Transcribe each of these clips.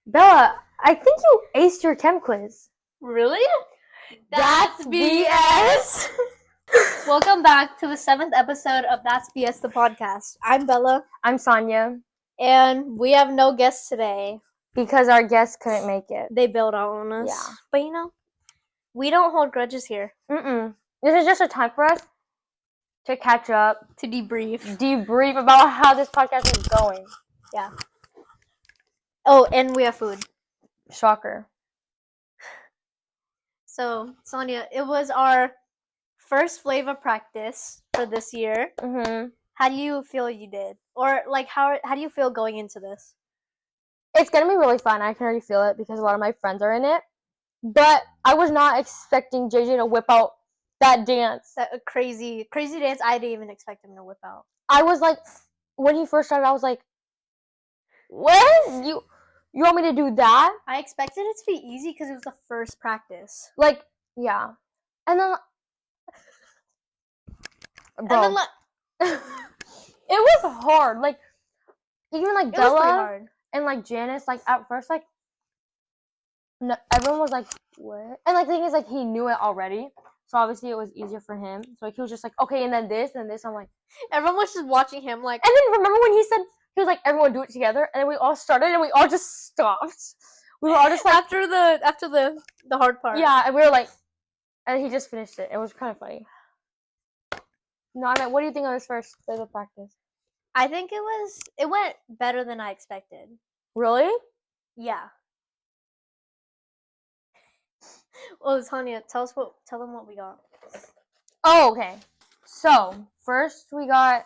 Bella, I think you aced your chem quiz. Really? That's BS. Welcome back to the 7th episode of That's BS the podcast. I'm Bella, I'm Sanya. and we have no guests today. Because our guests couldn't make it. They bailed out on us. Yeah. But we don't hold grudges here. This is just a time for us to catch up, to debrief about how this podcast is going. Yeah. Oh, and we have food. Shocker. So, Sonia, it was our first flavor practice for this year. How do you feel you did? Or, how do you feel going into this? It's going to be really fun. I can already feel it because a lot of my friends are in it. But I was not expecting JJ to whip out that dance. That crazy dance I didn't even expect him to whip out. I was like, when he first started, I was like, what? You want me to do that? I expected it to be easy because it was the first practice. Yeah. And then... Bro. It was hard. Even Bella and Janice, at first, no, everyone was like, what? And the thing is, he knew it already. So obviously it was easier for him. So he was just like, okay, and then this, and this. I'm like, everyone was just watching him And then remember when he said, he was like, everyone do it together, and then we all started and we all just stopped. We were all just after the hard part. Yeah, and we were like, and he just finished it. It was kind of funny. No, I mean, what do you think of this first bit of practice? I think it went better than I expected. Really? Yeah. Well, Tanya, tell them what we got. Oh, okay. So, first we got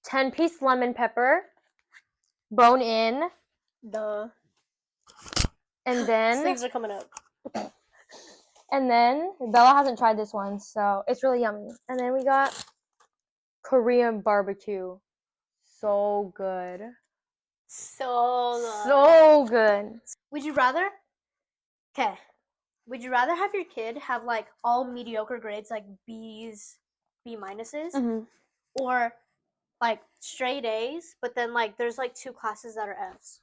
10-piece lemon pepper, bone in. Duh. And then things are coming up. And then Bella hasn't tried this one, so it's really yummy. And then we got Korean barbecue. So good. So good. Would you rather have your kid have all mediocre grades, B's, B minuses, or straight A's, but then there's 2 classes that are F's?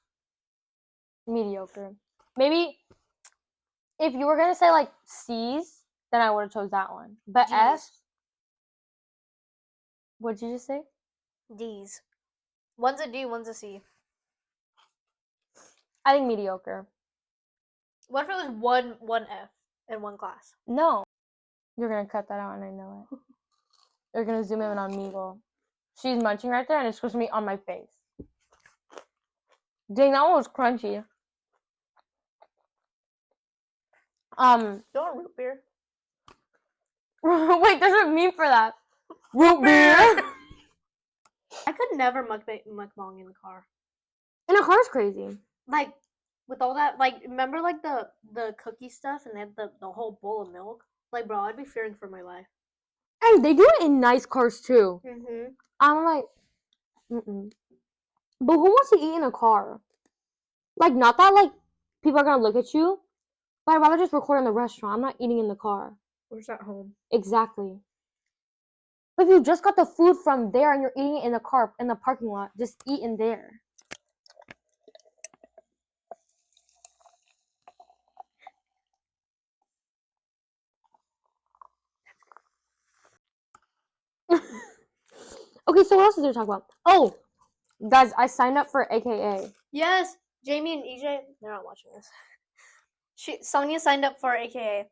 Mediocre. Maybe if you were gonna say C's, then I would have chose that one. But G's. F. What'd you just say? D's. One's a D, one's a C. I think mediocre. What if it was one F in one class? No. You're gonna cut that out, and I know it. You're gonna zoom in on Meagle. She's munching right there, and it's supposed to be on my face. Dang, that one was crunchy. You want root beer? Wait, there's a meme for that. Root beer. I could never mukbang in the car. In a car is crazy. With all that, remember the cookie stuff and they had the whole bowl of milk? Bro, I'd be fearing for my life. Hey, they do it in nice cars too. I'm like, But who wants to eat in a car? Not that people are gonna look at you, but I'd rather just record in the restaurant. I'm not eating in the car. Or at home. Exactly. But if you just got the food from there and you're eating it in the car, in the parking lot, just eat in there. Okay, so what else is there to talk about? Oh, guys, I signed up for AKA. Yes, Jamie and EJ, they're not watching this. Sonia signed up for AKA.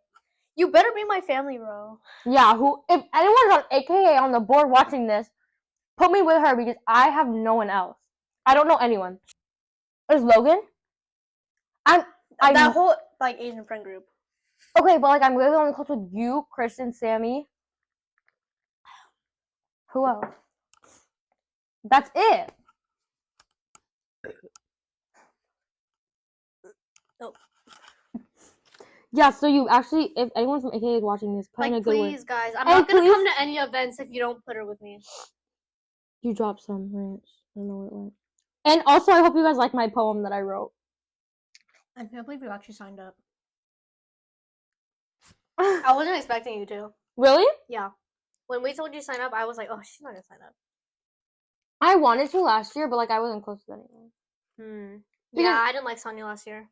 You better be my family, bro. Yeah, if anyone's on AKA on the board watching this, put me with her because I have no one else. I don't know anyone. There's Logan. That whole Asian friend group. Okay, but I'm really only close with you, Kristen, Sammy. Who else? That's it. Oh. Yeah, so you actually, if anyone from AKA is watching this, put in a good word. Please, guys, I'm not gonna come to any events if you don't put her with me. You dropped some ranch. I don't know where it went. And also, I hope you guys like my poem that I wrote. I can't believe you actually signed up. I wasn't expecting you to. Really? Yeah. When we told you to sign up, I was like, oh, she's not gonna sign up. I wanted to last year, but I wasn't close to anyone. Yeah, I didn't like Sanya last year.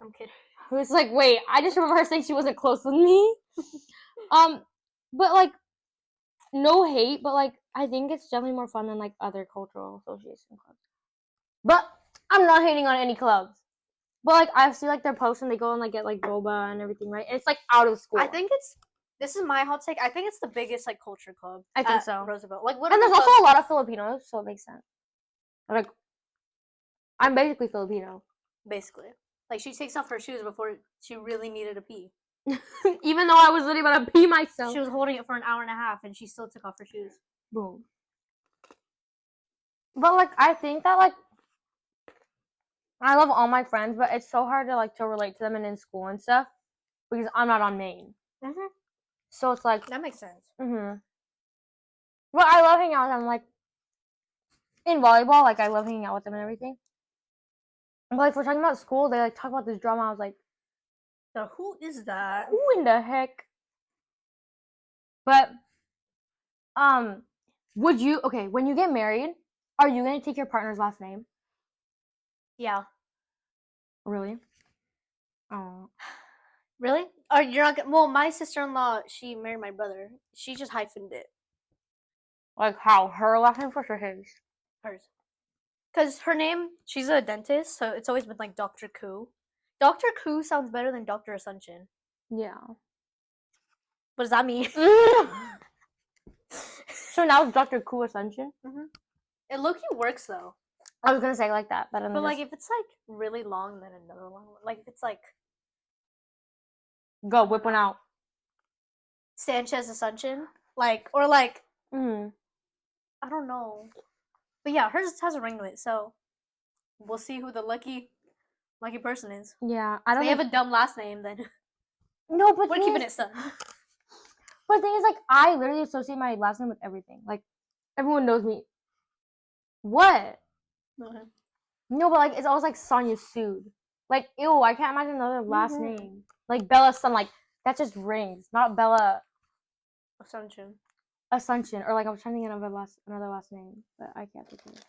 I'm kidding. It was like, wait, I just remember her saying she wasn't close with me. But like, no hate, but like, I think it's definitely more fun than like other cultural association clubs. But I'm not hating on any clubs. But like, I see like their posts and they go and like get like boba and everything, right? And it's like out of school. I think this is my hot take. I think it's the biggest like culture club. I think so. Roosevelt. Like, what? And there's also a lot of Filipinos, so it makes sense. Like, I'm basically Filipino. Basically, like she takes off her shoes before she really needed to pee. Even though I was literally about to pee myself. She was holding it for an hour and a half, and she still took off her shoes. Boom. But like, I think that like, I love all my friends, but it's so hard to like to relate to them and in school and stuff because I'm not on Maine. So it's like that makes sense. But I love hanging out with them. Like in volleyball, like I love hanging out with them and everything. But like, if we're talking about school, they like talk about this drama. I was like, so who is that? Who in the heck? But would you when you get married, are you gonna take your partner's last name? Yeah. Really? Oh. Really? Or you're not? Well, my sister-in-law, she married my brother. She just hyphened it. Like how? Her last name first or his? Hers. Because her name, she's a dentist, so it's always been like Dr. Koo. Dr. Koo sounds better than Dr. Assumption. Yeah. What does that mean? So now it's Dr. Koo Assumption? It low-key works though. I was gonna say like that, but like if it's like really long, then another long one. Like if it's like go whip one out. Sanchez Assumption, like or like I don't know, but yeah, hers has a ring to it, so we'll see who the lucky person is. Yeah, I don't. If they have a dumb last name, then no, but we're keeping it Sun. But the thing is, like, I literally associate my last name with everything. Like, everyone knows me. What? No, but like, it's always like Sanya Sood. Like, ew, I can't imagine another last name. Like Bella Sun, like that just rings, not Bella Assumption, or like I'm trying to think of another last name, but I can't think of it.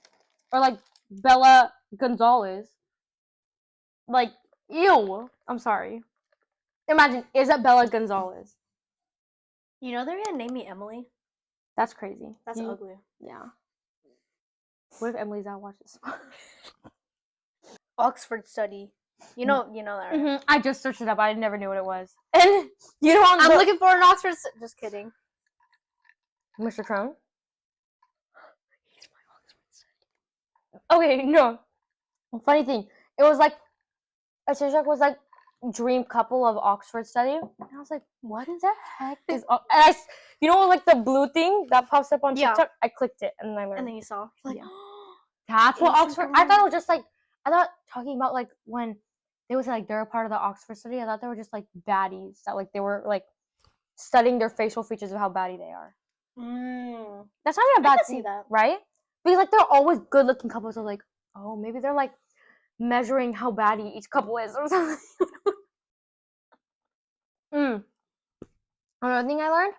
Or like Bella Gonzalez. Like, ew. I'm sorry. Imagine Isabella Gonzalez. You know they're gonna name me Emily. That's crazy. That's ugly. Yeah. What if Emily's out watch this? Oxford study. You know that, right? I just searched it up. I never knew what it was. And you know, I'm looking for an Oxford. Just kidding. Mr. Crone. He's my Oxford study. Okay, no. Funny thing, it was like a TikTok was like dream couple of Oxford study, and I was like, what the heck is? And I, you know, like the blue thing that pops up on TikTok. I clicked it and I learned. And then you saw, like, that's what Oxford. I thought it was just like talking about like when they was like they're a part of the Oxford study. I thought they were just like baddies that like they were like studying their facial features of how baddie they are. That's not even a bad thing, right? Because like they're always good-looking couples. So like, oh, maybe they're like measuring how baddie each couple is or something. Another thing I learned: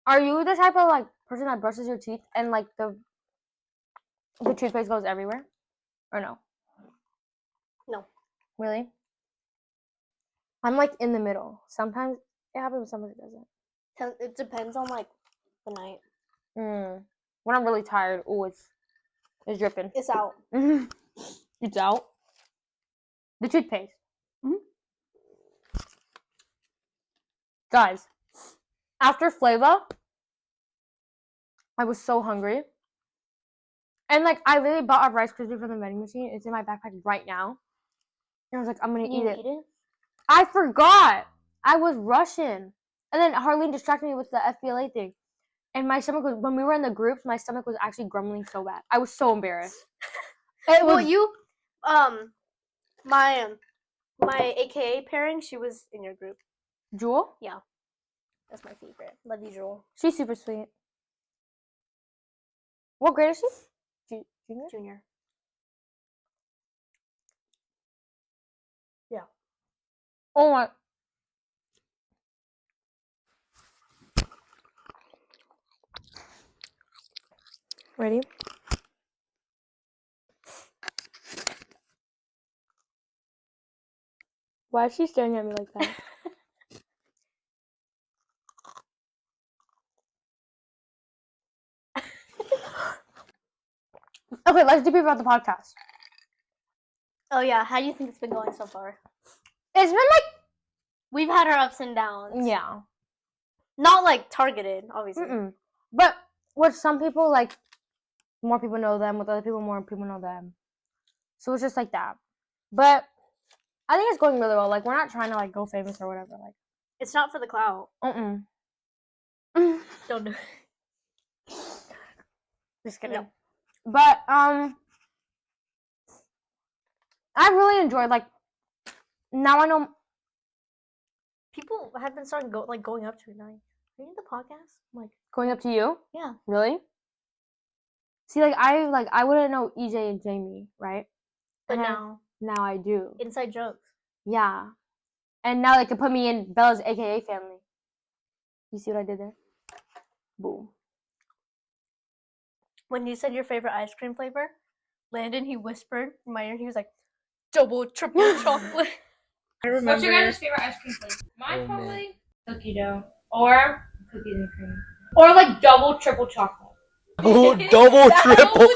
are you the type of like person that brushes your teeth and like the toothpaste goes everywhere, or no? No. Really? I'm like in the middle. Sometimes it happens, sometimes it doesn't. It depends on like the night. When I'm really tired, it's dripping. It's out. It's out. The toothpaste. Guys, after Flava, I was so hungry. And like I literally bought a Rice Krispie from the vending machine. It's in my backpack right now. And I was like, I'm gonna eat it. I forgot. I was rushing. And then Harleen distracted me with the FBLA thing. And my stomach was, when we were in the groups, my stomach was actually grumbling so bad. I was so embarrassed. My AKA pairing, she was in your group. Jewel? Yeah. That's my favorite. Love you, Jewel. She's super sweet. What grade is she? Junior. Yeah. Oh my. Ready? Why is she staring at me like that? Okay, let's debrief about the podcast. Oh yeah, how do you think it's been going so far? It's been like we've had our ups and downs. Yeah. Not like targeted, obviously. But with some people, like more people know them. With other people, more people know them. So it's just like that. But I think it's going really well. Like we're not trying to like go famous or whatever. Like it's not for the clout. Don't do it. Just kidding. No. But I really enjoyed like. Now I know. People have been starting going up to me like, are you in the podcast? I'm like going up to you? Yeah. Really? See, I wouldn't know EJ and Jamie, right? But and now I do. Inside jokes. Yeah. And now they can put me in Bella's AKA family. You see what I did there? Boom. When you said your favorite ice cream flavor, Landon, he whispered in my ear, he was like, double, triple chocolate. I remember. What's your guys' favorite ice cream flavor? Mine's probably cookie dough. Or cookies and cream. Or like double, triple chocolate. Oh, double, triple.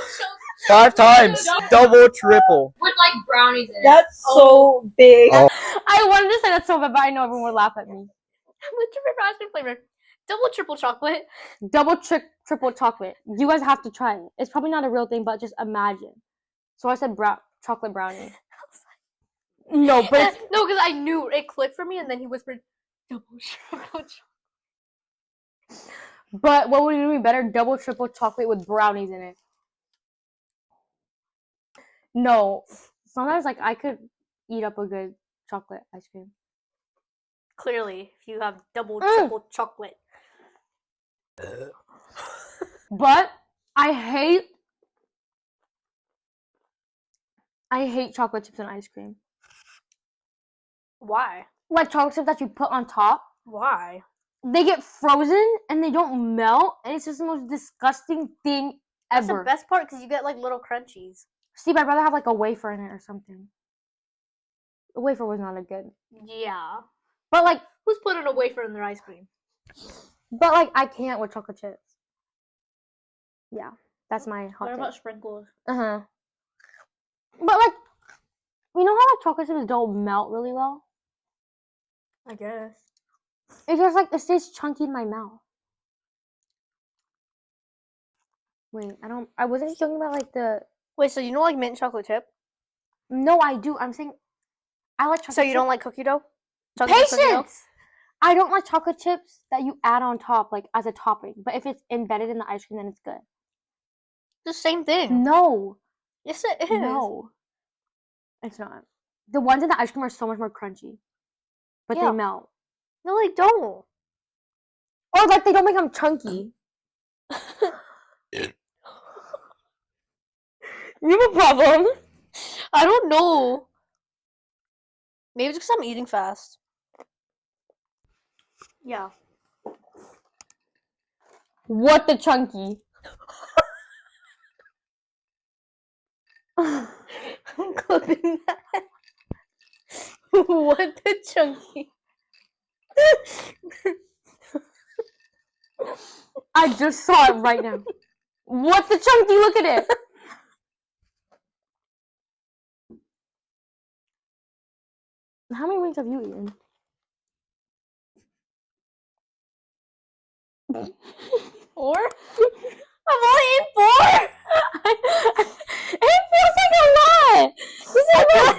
5 times. Double, triple. With like brownies in it. That's so big. Oh. I wanted to say that so bad, but I know everyone would laugh at me. What's your favorite ice cream flavor? Double, triple chocolate. Double, triple chocolate. You guys have to try it. It's probably not a real thing, but just imagine. So I said chocolate brownie. No, but no, because I knew it clicked for me, and then he whispered, double, triple chocolate. But what would be better? Double, triple chocolate with brownies in it. No, sometimes like I could eat up a good chocolate ice cream. Clearly, if you have double, triple chocolate. But I hate chocolate chips and ice cream. Why? Like chocolate chips that you put on top. Why? They get frozen and they don't melt, and it's just the most disgusting thing ever. That's the best part because you get like little crunchies. Steve, I'd rather have like a wafer in it or something. A wafer was not a good. Yeah. But like, who's putting a wafer in their ice cream? But like, I can't with chocolate chips. Yeah, that's my hot take. What about sprinkles? But like, you know how like chocolate chips don't melt really well? I guess. It's just like it stays chunky in my mouth. Wait, I wasn't talking about like the. Wait, so you don't like mint chocolate chip? No, I do. I'm saying I like chocolate. So you don't like cookie dough? Patience! Cookie dough? I don't like chocolate chips that you add on top, like as a topping. But if it's embedded in the ice cream, then it's good. The same thing. No. Yes, it is. No. It's not. The ones in the ice cream are so much more crunchy. But they melt. No, they don't. Or like they don't make them chunky. You have a problem? I don't know. Maybe it's because I'm eating fast. Yeah. What the chunky? I'm clipping that. What the chunky? I just saw it right now. What the chunky? Look at it. How many wings have you eaten? Four? I've only eaten 4! It feels like a lot! You said what?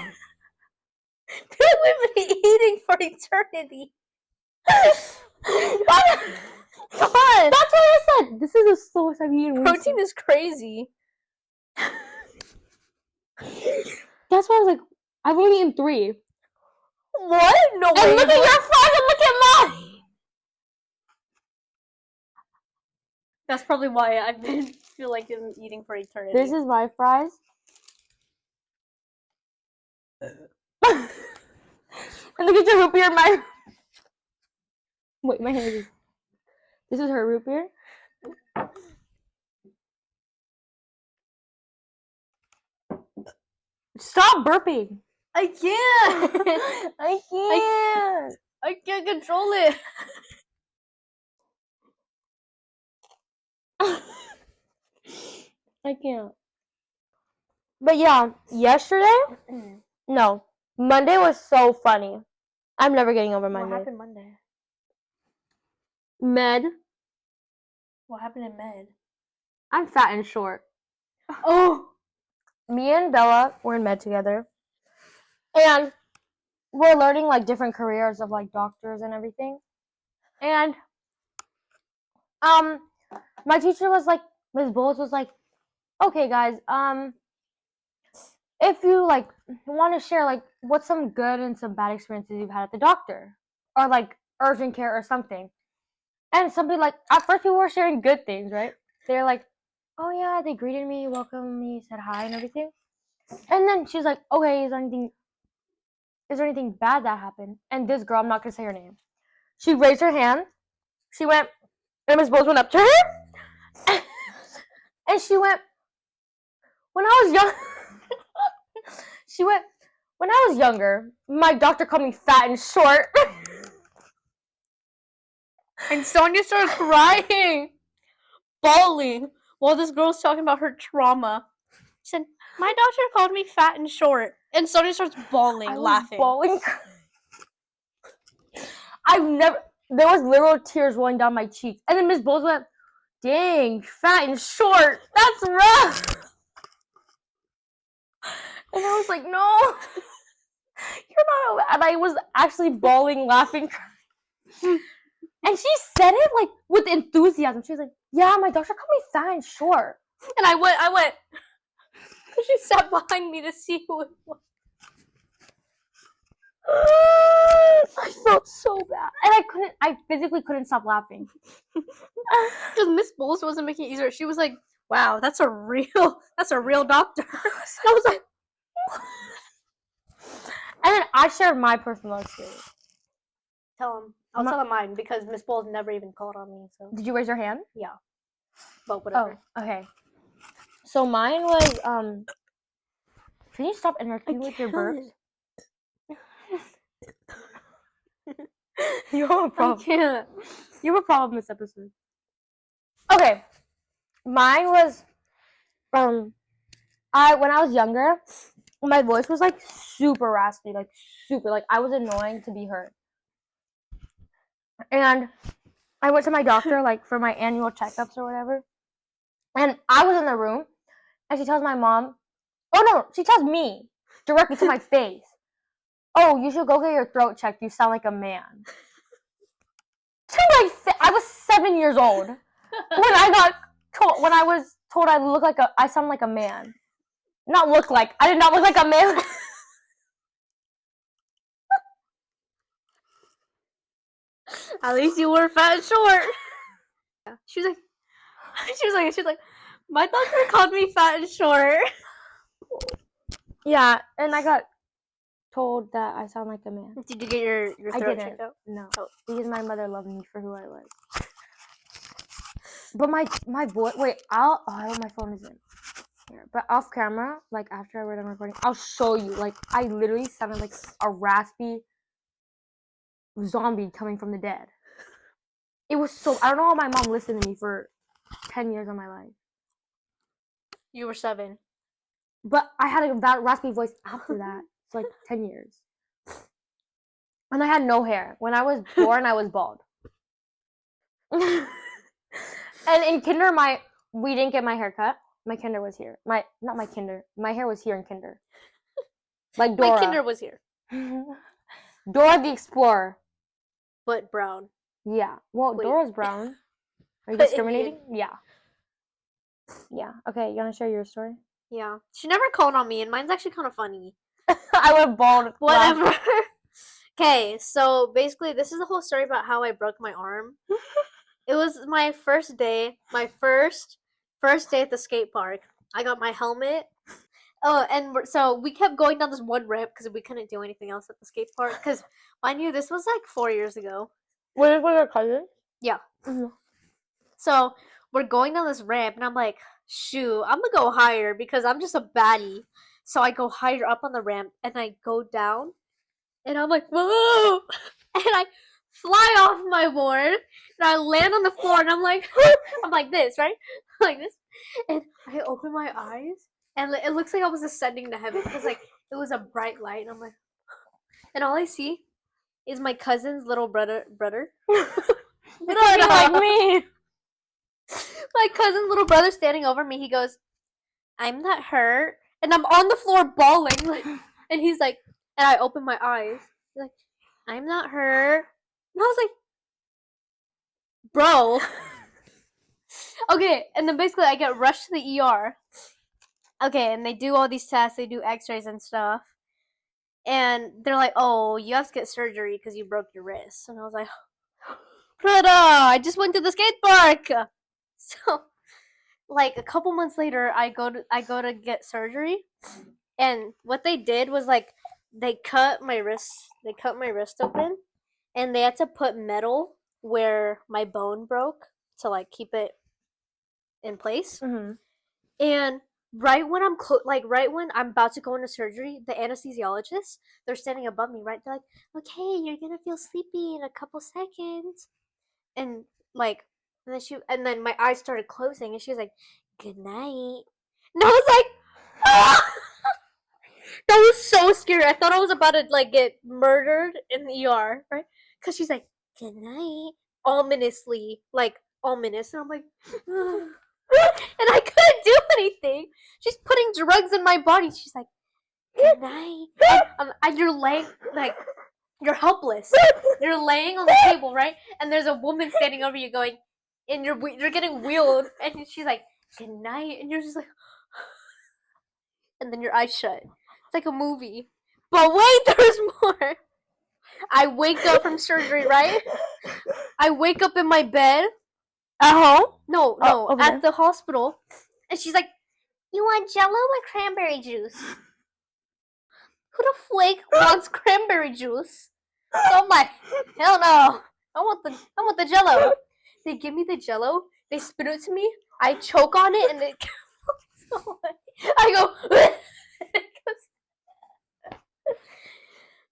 We've been eating for eternity. What? Come on! That's what I said! This is the slowest I've eaten. Protein is crazy. That's why I was like, I've only eaten 3. What? No way. And look at your fries and look at mine! That's probably why I feel like I'm eating for eternity. This is my fries. And look at your root beer in my... Wait, my hand is... This is her root beer. Stop burping. I can't. I can't. I can't control it. I can't. But yeah, yesterday, no, Monday was so funny. I'm never getting over Monday. What happened Monday? Med. What happened in med? I'm fat and short. Oh. Me and Bella were in med together, and we're learning like different careers of like doctors and everything. And my teacher was like, Ms. Bowles was like, okay guys, if you like want to share like what's some good and some bad experiences you've had at the doctor or like urgent care or something. And somebody like at first people were sharing good things, right? They're like, oh yeah, they greeted me, welcomed me, said hi and everything. And then she's like, okay, is there anything bad that happened? And this girl, I'm not gonna say her name, she raised her hand. She went, and Miss Bowles went up to her, and she went, when I was young, she went, when I was younger, my doctor called me fat and short. And Sonya started crying, bawling, while this girl's talking about her trauma. She said, my doctor called me fat and short. And Sonya starts bawling, laughing. Bawling. There was literal tears rolling down my cheeks. And then Miss Bowles went, dang, fat and short. That's rough. And I was like, no, you're not. And I was actually bawling, laughing. And she said it like with enthusiasm. She was like, yeah, my doctor called me fat and short. And I went. She sat behind me to see who it was. I felt so bad. And I physically couldn't stop laughing. Because Miss Bowles wasn't making it easier. She was like, wow, that's a real doctor. And I was like, and then I shared my personal experience. tell him. I'll tell him mine because Miss Bowles never even called on me. So did you raise your hand? Yeah. But whatever. Oh, okay. So mine was can you stop interrupting with your burps? You have a problem. I can't. You have a problem this episode. Okay. Mine was when I was younger, my voice was like super raspy, like super, like I was annoying to be heard. And I went to my doctor like for my annual checkups or whatever. And I was in the room and she tells my mom, oh no, she tells me directly to my face, oh, you should go get your throat checked. You sound like a man. I was 7 years old when I was told I sound like a man. Not look like. I did not look like a man. At least you were fat and short. She was like, my doctor called me fat and short. Yeah, and I got told that I sound like a man. Did you get your throat checked out? No, because my mother loved me for who I was. But my voice. Wait, my phone is in here. But off camera, like after we're done recording, I'll show you. Like I literally sounded like a raspy zombie coming from the dead. It was so. I don't know how my mom listened to me for 10 years of my life. You were 7. But I had a raspy voice after that. It's like 10 years. And I had no hair. When I was born, I was bald. And in kinder, we didn't get my hair cut. My kinder was here. My hair was here in kinder. Like Dora. My kinder was here. Dora the Explorer. But brown. Yeah. Well, Wait. Dora's brown. Are you But discriminating? Yeah. Yeah. Okay, you want to share your story? Yeah. She never called on me, and mine's actually kind of funny. I went bald. Whatever. Okay, so basically, this is the whole story about how I broke my arm. It was my first day at the skate park. I got my helmet. Oh, and so we kept going down this one ramp because we couldn't do anything else at the skate park. Because, mind you, this was like 4 years ago. Was it with your cousin? Yeah. Mm-hmm. So we're going down this ramp, and I'm like, shoot, I'm gonna go higher because I'm just a baddie. So I go higher up on the ramp, and I go down, and I'm like, whoa! And I fly off my board, and I land on the floor, and I'm like this, right? Like this. And I open my eyes, and it looks like I was ascending to heaven, because like it was a bright light, and I'm like, and all I see is my cousin's little brother. Like me. My cousin's little brother standing over me. He goes, "I'm not hurt," and I'm on the floor bawling. Like, and he's like, and I open my eyes. He's like, "I'm not hurt," and I was like, "Bro." Okay, and then basically I get rushed to the ER. Okay, and they do all these tests. They do X-rays and stuff. And they're like, "Oh, you have to get surgery because you broke your wrist." And I was like, "Brother, I just went to the skate park." So, like a couple months later, I go to get surgery, and what they did was like they cut my wrist open, and they had to put metal where my bone broke to like keep it in place. Mm-hmm. And right when right when I'm about to go into surgery, the anesthesiologist, they're standing above me, right? They're like, "Okay, you're gonna feel sleepy in a couple seconds," and like, and then my eyes started closing, and she was like, "Good night," and I was like, "Ah!" That was so scary. I thought I was about to like get murdered in the ER, right? Because she's like, "Good night," ominously, like ominous, and I'm like, and I couldn't do anything. She's putting drugs in my body. She's like, "Good night," and you're laying like you're helpless. You're laying on the table, right? And there's a woman standing over you, going, and you're getting wheeled, and she's like, "Good night," and you're just like, and then your eyes shut. It's like a movie. But wait, there's more. I wake up from surgery, right? I wake up in my bed. At home? No, over at there. the hospital. And she's like, "You want Jello or cranberry juice?" Who the flake wants cranberry juice? So I'm like, hell no. I want the Jello. They give me the Jello. They spit it to me. I choke on it, and it goes away. I go.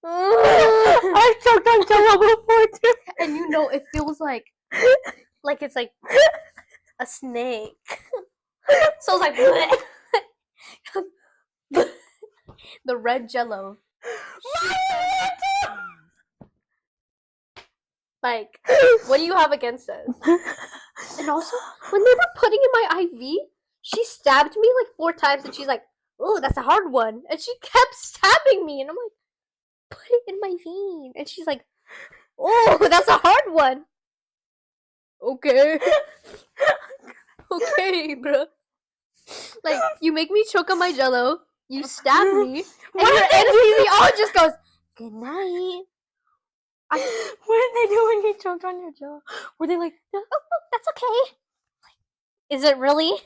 I choked on Jello before too. And you know, it feels like it's like a snake. So it's like the red Jello. Like, what do you have against us? And also, when they were putting in my IV, she stabbed me like 4 times, and she's like, "Oh, that's a hard one," and she kept stabbing me, and I'm like, "Put it in my vein," and she's like, "Oh, that's a hard one." Okay. Okay, bro. Like, you make me choke on my Jello, you stab me, and your anesthesiologist goes, "Good night." What did they do when you choked on your Jello? Were they like, "Oh, that's okay." Is it really?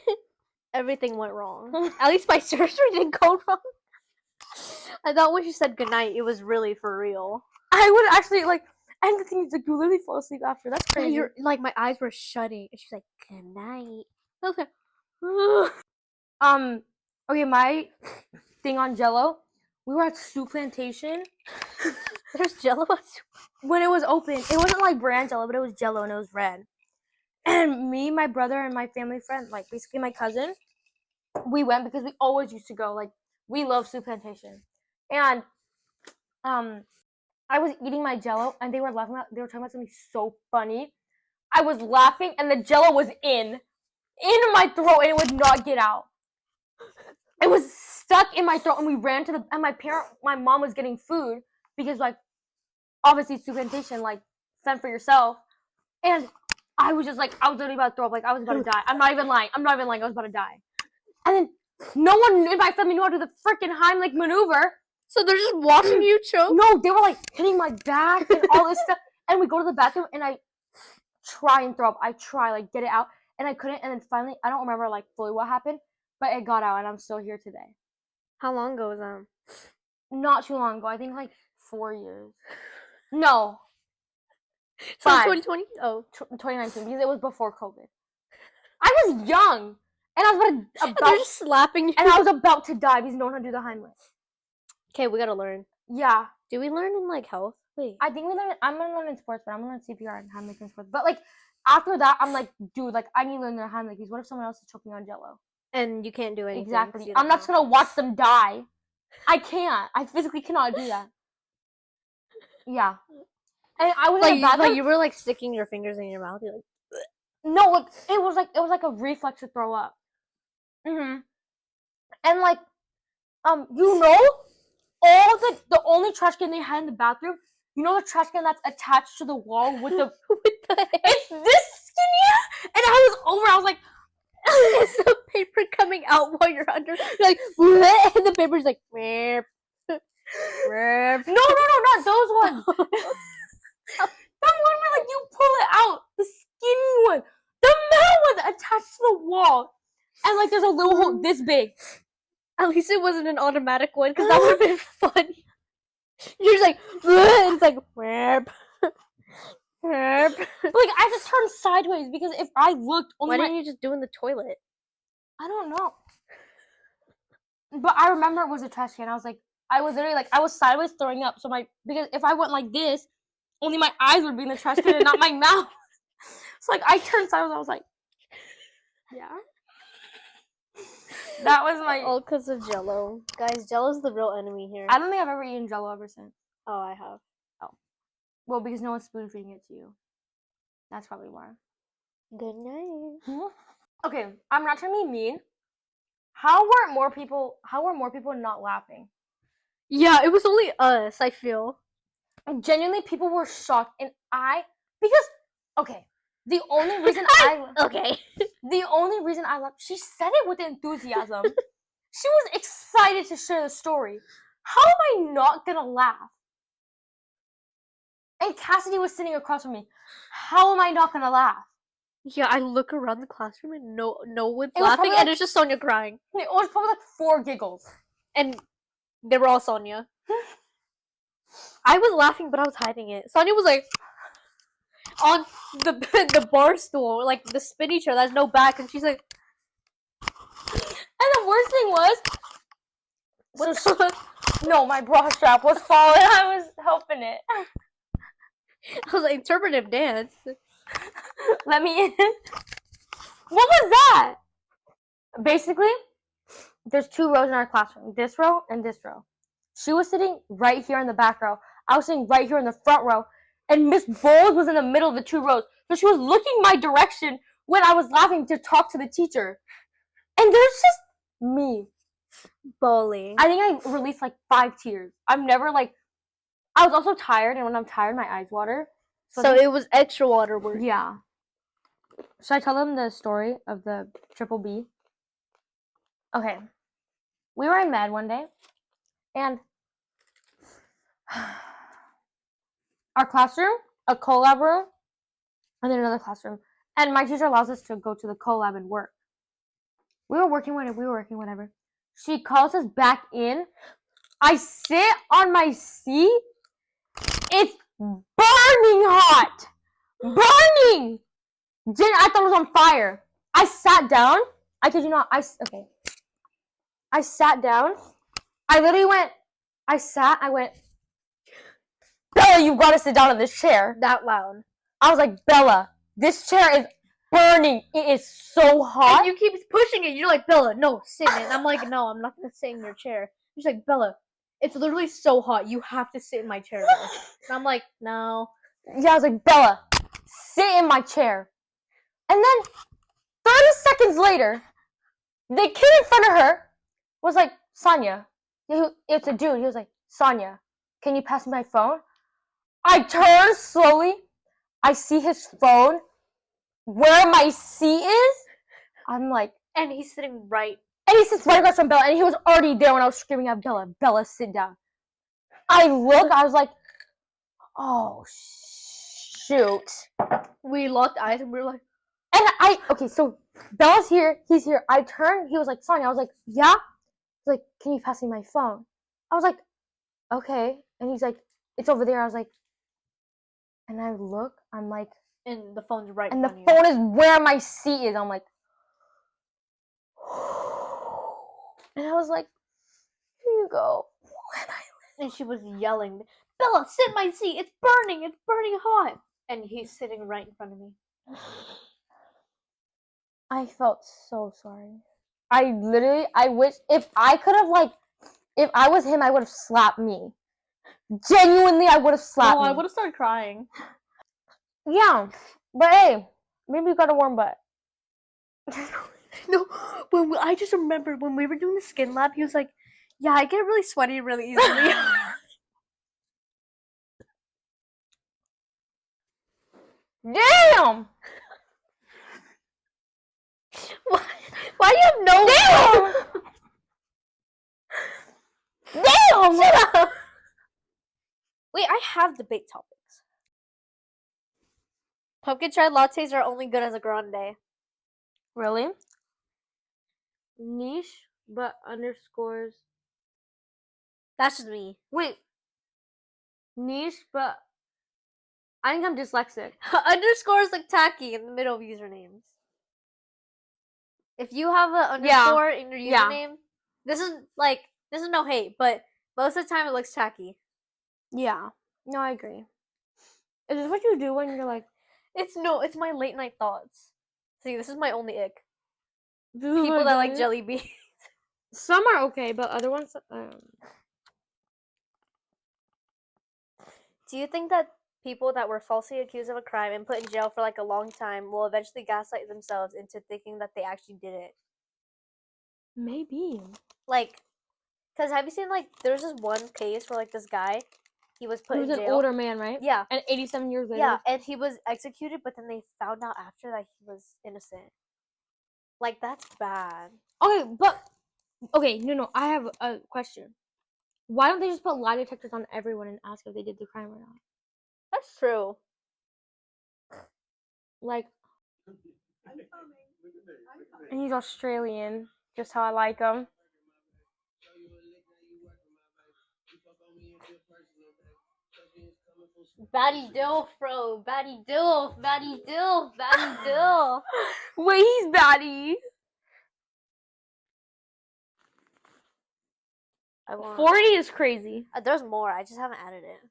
Everything went wrong. At least my surgery didn't go wrong. I thought when she said goodnight, it was really for real. I would actually like, and the thing is, like, you literally fall asleep after. That's Yeah, crazy. like my eyes were shutting, and she's like, "Goodnight." I was like, okay, my thing on Jello, we were at Soup Plantation. "There's Jello at Soup." When it was open, it wasn't like brand Jello, but it was Jello and it was red. And me, my brother, and my family friend, like basically my cousin, we went because we always used to go. Like, we love Soup Plantation. And I was eating my Jello, and they were laughing. They were talking about something so funny. I was laughing, and the Jello was in my throat, and it would not get out. It was stuck in my throat, and we ran to the. And my mom was getting food because, like, obviously Soup Plantation, like, fend for yourself. And I was just like, I was literally about to throw up. Like, I was about to die. I'm not even lying. I was about to die. And then no one in my family knew how to do the freaking Heimlich maneuver. So they're just watching you choke? No, they were like hitting my back and all this stuff. And we go to the bathroom, and I try and throw up. I try, like, get it out, and I couldn't. And then finally, I don't remember like fully what happened, but it got out, and I'm still here today. How long ago was that? Not too long ago. I think like 4 years. No. So 5. 2020? Oh. 2019, because it was before COVID. I was young. And I was They're just slapping you. and I was about to die because no one had to do the Heimlich. Okay, we gotta learn. Yeah. Do we learn in like health? Wait. I think I'm gonna learn in sports, but I'm gonna learn CPR and Heimlich in sports. But like after that, I'm like, dude, like I need to learn the Heimlich because what if someone else is choking on Jello? And you can't do anything. Exactly. I'm not just gonna watch them die. I can't. I physically cannot do that. Yeah. And I was like you were like sticking your fingers in your mouth. You're like, no, like it was like a reflex to throw up. And like, you know, all the only trash can they had in the bathroom. You know the trash can that's attached to the wall with the it's this skinny. And I was over. I was like, is the paper coming out while you're under? You're like, bleh, and the paper's like, no, not those ones. That one where like you pull it out, the skinny one. The metal one's attached to the wall, and like there's a little hole this big. At least it wasn't an automatic one, because that would have been funny. You're just like, and it's like, like I just turned sideways because if I looked, why didn't you just do in the toilet? I don't know. But I remember it was a trash can. I was like, I was literally like, I was sideways throwing up. So because if I went like this, only my eyes would be in the trash can and not my mouth. So like I turned sideways. I was like, yeah. That was my all because of Jello. Guys, Jello's the real enemy here. I don't think I've ever eaten Jello ever since. Oh, I have. Oh, well, because no one's spoon feeding it to you. That's probably why. Good night. Okay, I'm not trying to be mean. How were more people not laughing? Yeah, it was only us, I feel. Genuinely, people were shocked, and the only reason the only reason I laughed, she said it with enthusiasm. She was excited to share the story. How am I not gonna laugh? And Cassidy was sitting across from me. How am I not gonna laugh? Yeah, I look around the classroom and no one's laughing, and it's just Sanya crying. It was probably like 4 giggles. And they were all Sanya. I was laughing, but I was hiding it. Sanya was like on the bar stool, like the spinny chair that has no back, and she's like. And the worst thing was, no, my bra strap was falling. I was helping it. I was like, interpretive dance. Let me in. What was that? Basically, there's 2 rows in our classroom. This row and this row. She was sitting right here in the back row. I was sitting right here in the front row. And Miss Bowles was in the middle of the 2 rows. So she was looking my direction when I was laughing to talk to the teacher. And there's just me. Bowling. I think I released like 5 tears. I'm never like... I was also tired, and when I'm tired, my eyes water. So it was extra water work. Yeah. Should I tell them the story of the triple B? Okay. We were in med one day, and our classroom, a collab room, and then another classroom. And my teacher allows us to go to the collab and work. We were working, whatever. She calls us back in. I sit on my seat. It's burning hot. Burning! I thought it was on fire. I sat down. I kid you not. I sat down. I literally went. I went. Bella, you gotta sit down in this chair. That loud. I was like, Bella, this chair is burning. It is so hot. And you keep pushing it. You're like, Bella, no, sit in it. And I'm like, no, I'm not gonna sit in your chair. She's like, Bella, it's literally so hot. You have to sit in my chair now. And I'm like, no. Yeah, I was like, Bella, sit in my chair. And then 30 seconds later, the kid in front of her was like, Sanya. It's a dude. He was like, Sanya, can you pass me my phone? I turn slowly. I see his phone where my seat is. I'm like, and he's sitting right. And he sits right across from Bella, and he was already there when I was screaming at Bella, Bella, sit down. I look, I was like, oh, shoot. We locked eyes, and we were like, okay, so Bella's here, he's here. I turned, he was like, Sonya. I was like, yeah? He's like, can you pass me my phone? I was like, okay. And he's like, it's over there. I was like, and I look, I'm like, and the phone's right and the phone is where my seat is. I'm like, And I was like, here you go. And she was yelling, Bella, sit in my seat. It's burning hot. And he's sitting right in front of me. I felt so sorry. I wish, if I could have, like, if I was him, I would have slapped me. Genuinely, I would have slapped me. I would have started crying. Yeah, but hey, maybe you got a warm butt. No, I just remember when we were doing the skin lab, he was like, yeah, I get really sweaty really easily. Damn! Why do you have no... Damn! Damn! Shut up! Wait, I have debate topics. Pumpkin chai lattes are only good as a grande. Really? Niche, but underscores. That's just me. Wait. Niche, but I think I'm dyslexic. Underscores like tacky in the middle of usernames. If you have an underscore in your username, this is no hate, but most of the time it looks tacky. Yeah. No, I agree. Is this what you do when you're like... It's my late night thoughts. See, this is my only ick. People that like jelly beans. Some are okay, but other ones... Do you think that people that were falsely accused of a crime and put in jail for like a long time will eventually gaslight themselves into thinking that they actually did it? Maybe. Like, because have you seen, like, there's this one case where, like, this guy, he was put in jail. He was an older man, right? Yeah. And 87 years later. Yeah, and he was executed, but then they found out after that he was innocent. Like, that's bad. Okay, but... Okay, no, I have a question. Why don't they just put lie detectors on everyone and ask if they did the crime or not? That's true. Like... And he's Australian. Just how I like him. Batty Dilf, bro. Batty Dilf. Batty Dilf. Batty Dilf. Wait, he's batty. 40 is crazy. There's more. I just haven't added it.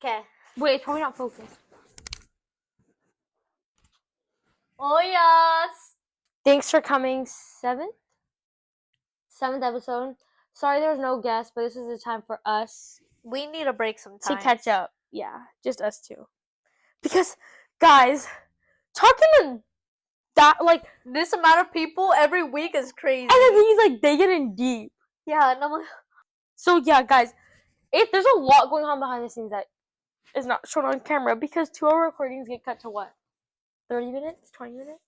Okay. Wait, it's probably not focused. Oh, yes. Thanks for coming. Seventh episode. Sorry there was no guest, but this is the time for us. We need a break sometime. To catch up. Yeah, just us two. Because, guys, talking to that, like... This amount of people every week is crazy. And the thing is, like, they get in deep. Yeah, and I'm like... So, yeah, guys, there's a lot going on behind the scenes that is not shown on camera because 2-hour recordings get cut to what? 30 minutes? 20 minutes?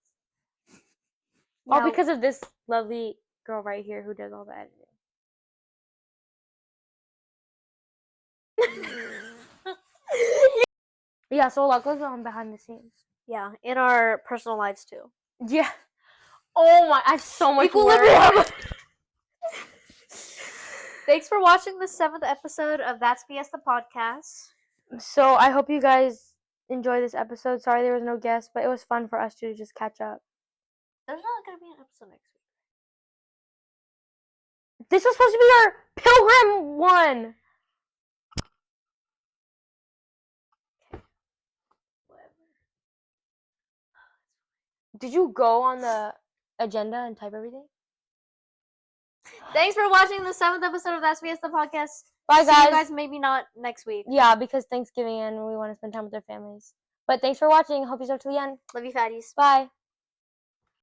Yeah. All because of this lovely girl right here who does all the editing. Yeah, so a lot goes on behind the scenes. Yeah, in our personal lives too. Yeah. Oh my, I have so much equilibrium. work. Thanks for watching the 7th episode of That's BS the Podcast. So I hope you guys enjoy this episode. Sorry there was no guest, but it was fun for us to just catch up. There's not going to be an episode next week. This was supposed to be our Pilgrim one. Did you go on the agenda and type everything? Thanks for watching the 7th episode of That's BS the Podcast. Bye, guys. See you guys maybe not next week. Yeah, because Thanksgiving and we want to spend time with our families. But thanks for watching. Hope you start to the end. Love you, fatties. Bye.